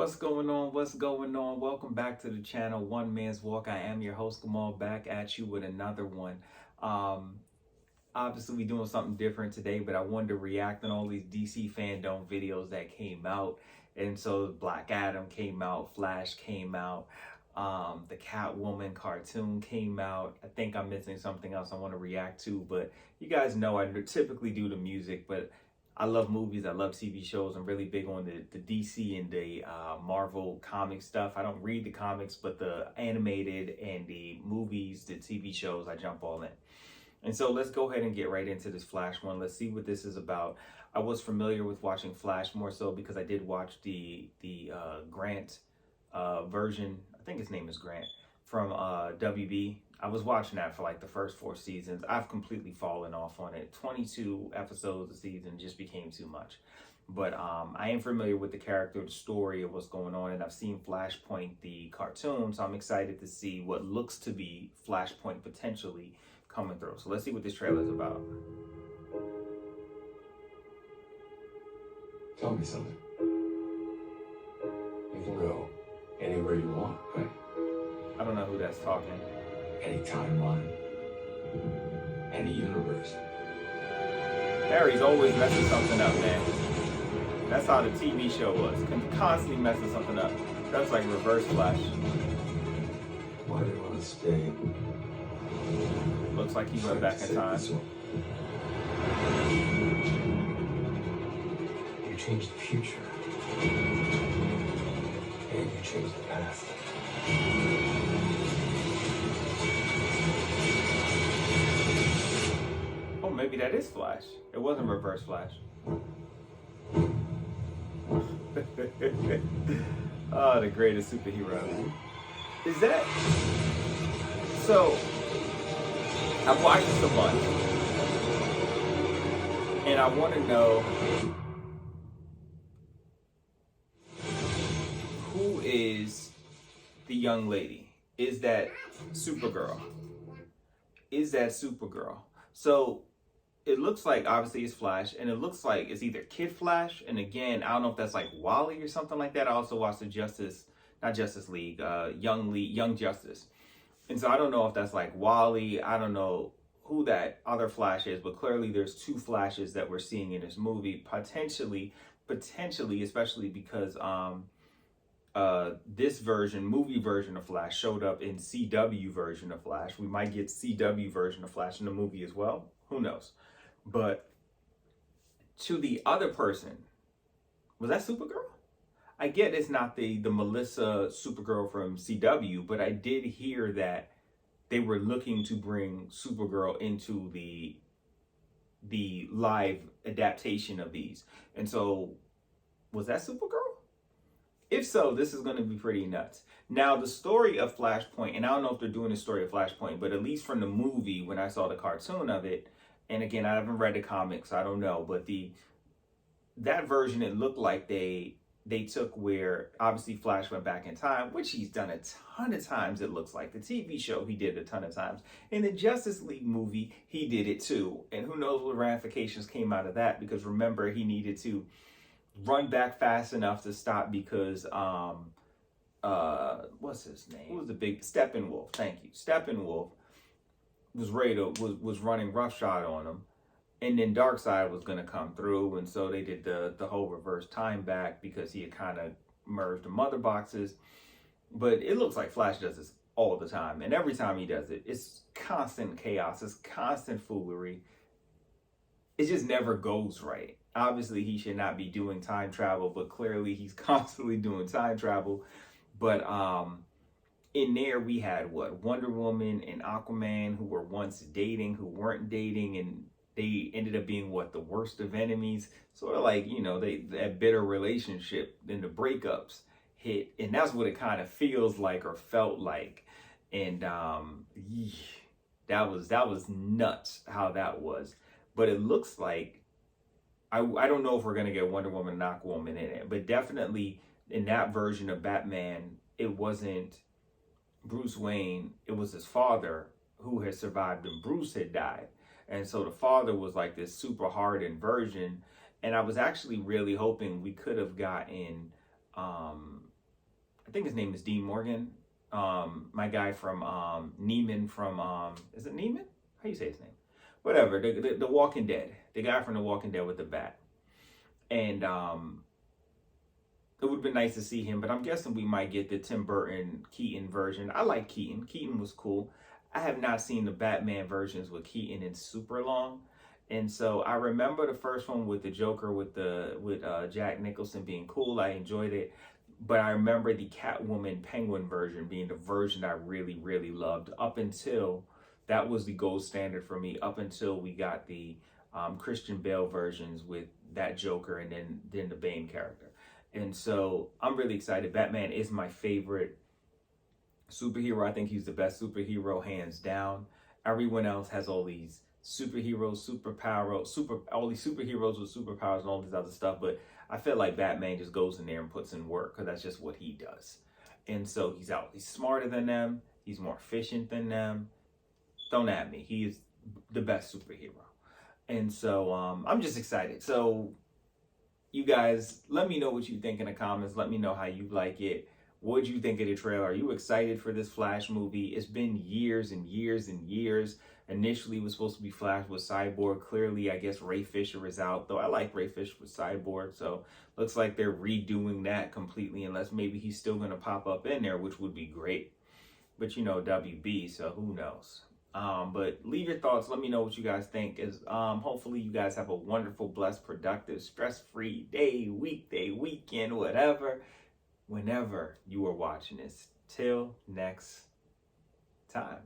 What's going on? What's going on? Welcome back to the channel, One Man's Walk. I am your host, Gamal, back at you with another one. Um, Obviously, we're doing something different today, but I wanted to react on all these DC Fandome videos that came out. And so Black Adam came out, Flash came out, the Catwoman cartoon came out. I think I'm missing something else I want to react to, but you guys know I typically do the music, but I love movies. I love TV shows. I'm really big on the DC and the Marvel comic stuff. I don't read the comics, but the animated and the movies, the TV shows, I jump all in. And so let's go ahead and get right into this Flash one. Let's see what this is about. I was familiar with watching Flash more so because I did watch the Grant version. I think his name is Grant from WB. I was watching that for like the first 4 seasons. I've completely fallen off on it. 22 episodes a season just became too much. But I am familiar with the character, the story of what's going on, and I've seen Flashpoint, the cartoon, so I'm excited to see what looks to be Flashpoint potentially coming through. So let's see what this trailer is about. Tell me something. You can go anywhere you want, right? I don't know who that's talking. Any timeline, any universe. Harry's always messing something up, man. That's how the TV show was. Constantly messing something up. That's like Reverse Flash. Why do you want to stay? Looks like he went back in time. You change the future. And you change the past. Oh, maybe that is Flash. It wasn't Reverse Flash. Oh, the greatest superhero. Is that... So, I've watched this a bunch. And I want to know... who is the young lady? Is that Supergirl? Is that Supergirl? So, it looks like obviously it's Flash, and it looks like it's either Kid Flash, and again, I don't know if that's like Wally or something like that. I also watched the Young Justice. And so I don't know if that's like Wally. I don't know who that other Flash is, but clearly there's 2 Flashes that we're seeing in this movie, potentially, especially because this movie version of Flash showed up in CW version of Flash. We might get CW version of Flash in the movie as well. Who knows? But to the other person, was that Supergirl? I get it's not the Melissa Supergirl from CW, but I did hear that they were looking to bring Supergirl into the live adaptation of these. And so, was that Supergirl? If so, this is going to be pretty nuts. Now, the story of Flashpoint, and I don't know if they're doing the story of Flashpoint, but at least from the movie, when I saw the cartoon of it, and again, I haven't read the comics, so I don't know, but that version, it looked like they took where, obviously, Flash went back in time, which he's done a ton of times, it looks like. The TV show, he did a ton of times. In the Justice League movie, he did it too. And who knows what ramifications came out of that, because remember, he needed to run back fast enough to stop because what's his name? Who was the big Steppenwolf? Thank you. Steppenwolf was was running roughshod on him, and then Darkseid was gonna come through, and so they did the whole reverse time back because he had kind of merged the mother boxes. But it looks like Flash does this all the time, and every time he does it, it's constant chaos, it's constant foolery. It just never goes right. Obviously, he should not be doing time travel, but clearly he's constantly doing time travel. But in there, we had Wonder Woman and Aquaman, who were once dating, who weren't dating, and they ended up being the worst of enemies. Sort of like, that bitter relationship, then the breakups hit, and that's what it kind of feels like or felt like. And that was nuts how that was. But it looks like, I don't know if we're going to get Wonder Woman and Aquaman in it, but definitely in that version of Batman, it wasn't Bruce Wayne, it was his father who had survived and Bruce had died. And so the father was like this super hardened version. And I was actually really hoping we could have gotten I think his name is Dean Morgan. My guy from Neiman from is it Neiman? How you say his name? Whatever. The Walking Dead. The guy from The Walking Dead with the bat. And it would have been nice to see him, but I'm guessing we might get the Tim Burton Keaton version. I like Keaton. Keaton was cool. I have not seen the Batman versions with Keaton in super long. And so I remember the first one with the Joker with Jack Nicholson being cool. I enjoyed it. But I remember the Catwoman Penguin version being the version I really, really loved up until that was the gold standard for me, up until we got the Christian Bale versions with that Joker and then the Bane character. And so I'm really excited. Batman is my favorite superhero. I think he's the best superhero, hands down. Everyone else has all these superheroes, all these superheroes with superpowers and all this other stuff. But I feel like Batman just goes in there and puts in work because that's just what he does. And so he's smarter than them. He's more efficient than them. Don't at me. He is the best superhero. And so I'm just excited. So you guys, let me know what you think in the comments. Let me know how you like it. What do you think of the trailer? Are you excited for this Flash movie? It's been years and years and years. Initially, it was supposed to be Flash with Cyborg. Clearly, I guess Ray Fisher is out, though I like Ray Fisher with Cyborg. So looks like they're redoing that completely, unless maybe he's still going to pop up in there, which would be great. But you know, WB, so who knows? But leave your thoughts. Let me know what you guys think. Hopefully you guys have a wonderful, blessed, productive, stress-free day, weekday, weekend, whatever, whenever you are watching this. Till next time.